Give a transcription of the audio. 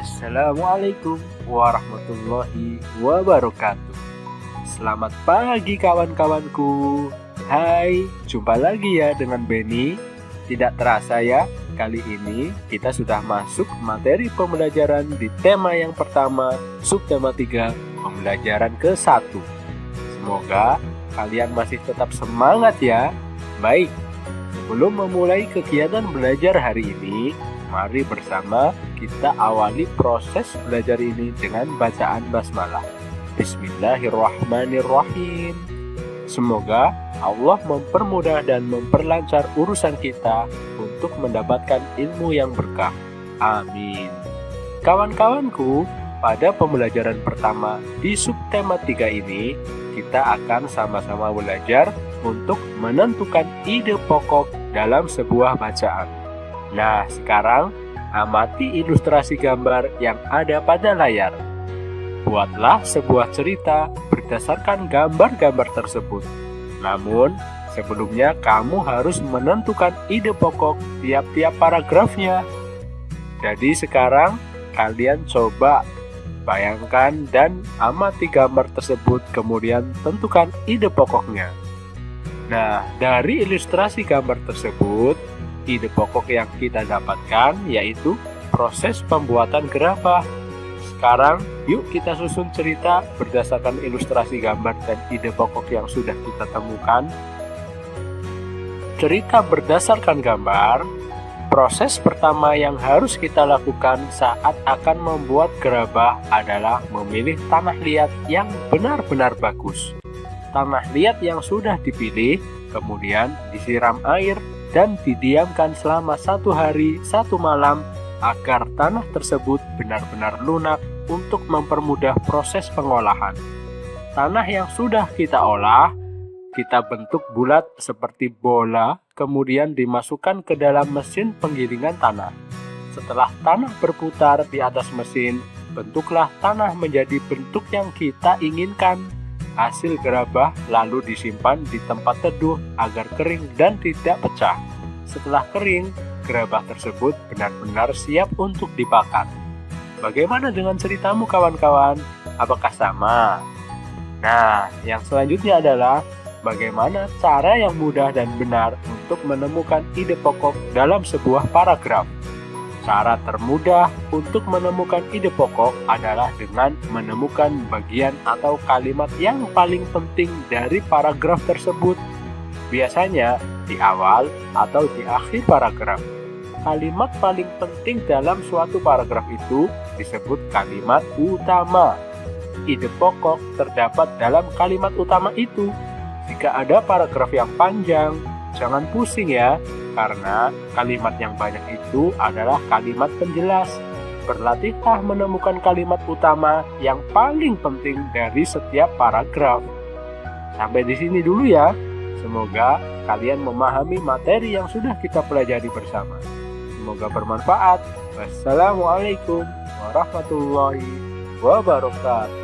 Assalamualaikum warahmatullahi wabarakatuh. Selamat pagi kawan-kawanku. Hai, jumpa lagi ya dengan Benny. Tidak terasa ya, kali ini kita sudah masuk materi pembelajaran di tema yang pertama, subtema 3, pembelajaran ke-1. Semoga kalian masih tetap semangat ya. Baik, sebelum memulai kegiatan belajar hari ini, mari bersama kita awali proses belajar ini dengan bacaan basmalah. Bismillahirrahmanirrahim. Semoga Allah mempermudah dan memperlancar urusan kita untuk mendapatkan ilmu yang berkah. Amin. Kawan-kawanku, pada pembelajaran pertama di subtema 3 ini, kita akan sama-sama belajar untuk menentukan ide pokok dalam sebuah bacaan. Nah, sekarang amati ilustrasi gambar yang ada pada layar. Buatlah sebuah cerita berdasarkan gambar-gambar tersebut. Namun, sebelumnya kamu harus menentukan ide pokok tiap-tiap paragrafnya. Jadi sekarang kalian coba bayangkan dan amati gambar tersebut, kemudian tentukan ide pokoknya. Nah, dari ilustrasi gambar tersebut, ide pokok yang kita dapatkan yaitu proses pembuatan gerabah. Sekarang, yuk kita susun cerita berdasarkan ilustrasi gambar dan ide pokok yang sudah kita temukan. Cerita berdasarkan gambar, proses pertama yang harus kita lakukan saat akan membuat gerabah adalah memilih tanah liat yang benar-benar bagus. Tanah liat yang sudah dipilih, kemudian disiram air dan didiamkan selama 1 hari 1 malam agar tanah tersebut benar-benar lunak untuk mempermudah proses pengolahan. Tanah yang sudah kita olah, kita bentuk bulat seperti bola, kemudian dimasukkan ke dalam mesin penggilingan tanah. Setelah tanah berputar di atas mesin, bentuklah tanah menjadi bentuk yang kita inginkan. Hasil gerabah lalu disimpan di tempat teduh agar kering dan tidak pecah. Setelah kering, gerabah tersebut benar-benar siap untuk dipakan. Bagaimana dengan ceritamu kawan-kawan? Apakah sama? Nah, yang selanjutnya adalah bagaimana cara yang mudah dan benar untuk menemukan ide pokok dalam sebuah paragraf. Cara termudah untuk menemukan ide pokok adalah dengan menemukan bagian atau kalimat yang paling penting dari paragraf tersebut. Biasanya di awal atau di akhir paragraf. Kalimat paling penting dalam suatu paragraf itu disebut kalimat utama. Ide pokok terdapat dalam kalimat utama itu. Jika ada paragraf yang panjang, jangan pusing ya, karena kalimat yang banyak itu adalah kalimat penjelas. Berlatihlah menemukan kalimat utama yang paling penting dari setiap paragraf. Sampai di sini dulu ya. Semoga kalian memahami materi yang sudah kita pelajari bersama. Semoga bermanfaat. Wassalamualaikum warahmatullahi wabarakatuh.